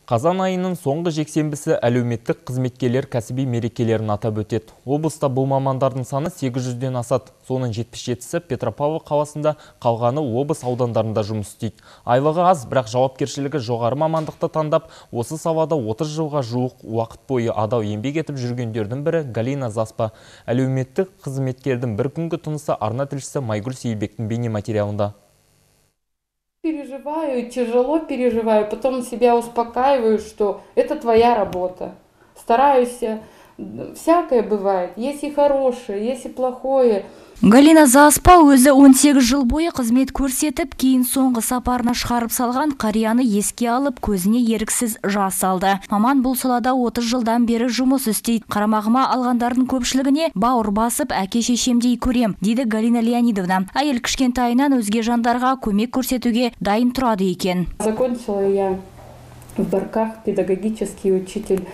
Қазан айының соңғы жексенбісі әлеуметтік қызметкерлер кәсіби мерекелерін атап өтеді. Облыста бұл мамандардың саны 800-ден асады. Соның 77-сі Петропавл қаласында, қалғаны облыс аудандарында жұмыс істейді. Айлығы аз, бірақ жауапкершілігі жоғары мамандықты таңдап, осы салада 30 жылға жуық уақыт бойы адал еңбек етіп жүргендердің бірі Галина Заспа. Әлеуметтік қызметкердің бір күнгі тынысы арна тілшісі Майгүл Сейілбектің бейнематериалында. Переживаю, тяжело переживаю, потом себя успокаиваю, что это твоя работа. Стараюсь, всякое бывает, есть и хорошее, есть и плохое. Галина Заспа өзі 18 жыл бойы қызмет көрсетіп, кейін соңғы сапарына шығарып салған қарияны еске алып, көзіне еріксіз жас алды. Маман бұл салада 30 жылдан бері жұмыс істейді. Қарамағыма алғандардың көпшілігіне бауыр басып, әке шешемдей көрем, дейді Галина Леонидовна. Әйел кішкентайынан өзге жандарға көмек көрсетуге дайын тұрады екен. Закончила я в Барках педагогический учитель.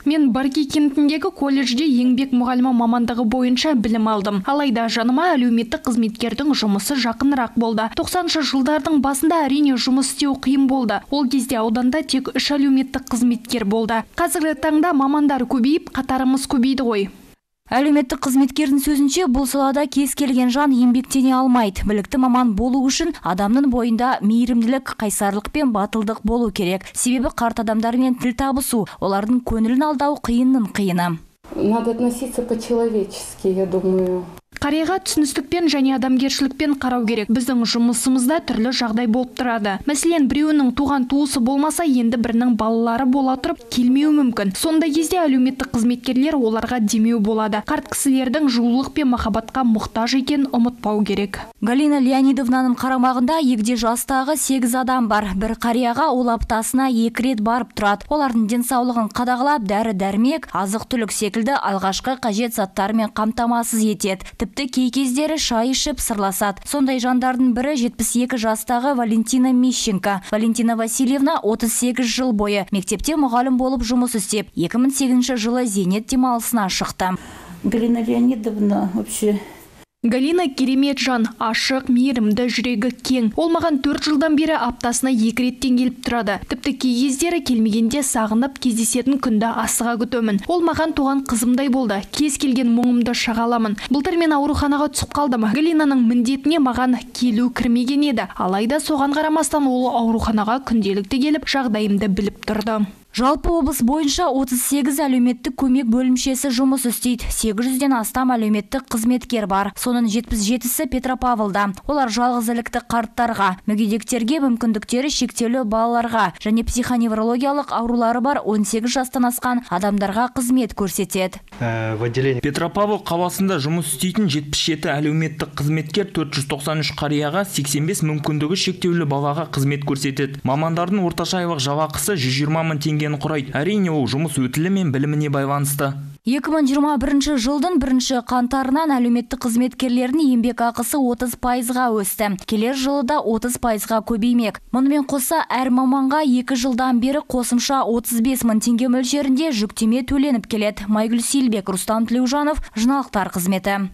Мен Барки кентіндегі колледжде еңбек мұғалімі мамандығы бойынша білім алдым. Алайда жаныма әлеуметтік қызметкердің жұмысы жақынырақ болды. 90-шы жылдардың басында әрине жұмыс істеу қиын болды. Ол кезде ауданда тек 3 әлеуметтік қызметкер болды. Қазіргі таңда мамандар көбейіп, қатарымыз көбейді ғой. Әлеуметтік қызметкердің сөзінше, бұл салада кез келген жан еңбектене алмайды. Білікті маман болу үшін адамның бойында мейірімділік, қайсарлық пен батылдық болу керек. Себебі қарт адамдармен тіл табысу, олардың көңілін алдау қиынның қиыны. Надо относиться по-человечески, я думаю. Қарияға түсіністікпен және адамгершілікпен қарау керек. Біздің жұмысымызда түрлі жағдай болып тұрады. Мәселен, біреуінің туған туысы болмаса, енді бірінің балалары бола тұрып келмеуі мүмкін. Сондай кезде әлеуметтік қызметкерлер оларға демеу болады. Қарт кісілердің жылулық пен махаббатқа мұқтаж екенін ұмытпау керек. Галина Леонидовнаның қарамағында егде жастағы 8 адам бар. Бір қарияға ол аптасына 2 рет барып тұрады. Олардың денсаулығын қадағалап, дәрі-дәрмек, азық-түлік секілді алғашқы қажет заттармен қамтамасыз етеді. Тіпті кей кездері шай ішіп сырласады. Сондай жандардың бірі 72 жастағы Валентина Мищенко. Валентина Васильевна 38 жыл бойы мектепте мұғалім болып жұмыс істеп, 2008 жылы зейнет демалысына шықты. Галина Леонидовна вообще... Галина керемет жан, ашық, мейірімді, жүрегі кең. Ол маған 4 жылдан бері аптасына 2 реттен келіп тұрады. Тіпті кей кездері келмегенде сағынып кездесетін күнді асыға күтемін. Ол маған туған қызымдай болды. Кез келген мұңымды шағаламын. Былтыр мен ауруханаға түсіп қалдым. Галинаның міндетіне маған келу кірмеген еді. Алайда соған қарамастан ол ауруханаға күнделікті келіп, жағдайымды біліп тұрды. Жалпы облыс бойынша 38 әлеуметтік көмек бөлімшесі жұмыс істейді. 800-ден астам әлеуметтік қызметкер бар. Соның 77-сі Петропавлда. Олар жалғызілікті қарттарға, мүгедектерге, мүмкіндіктері шектеулі балаларға және психоневрологиялық аурулары бар 18 жастан асқан адамдарға қызмет көрсетеді. Петропавл қаласында жұмыс істейтін 77 әлеуметтік қызметкер 493 қарияға, 85 мүмкіндігі шектеулі балаға қызмет көрсетеді. Мамандардың орташа айлық жалақысы 120 мың теңге құрайды. Әрине ол жұмыс өтілі мен біліміне байланысты. 2021 жылдың 1 қаңтарынан әлеуметтік қызметкерлердің еңбек ақысы 30%-ға өсті. Келер жылы да 30%-ға көбеймек. Мұнымен қоса әр маманға 2 жылдан бері қосымша 35 мың теңге мөлшерінде жүктеме төленіп келеді. Майгүл Сейілбек, Рустам Тілеужанов, жаңалықтар қызметі.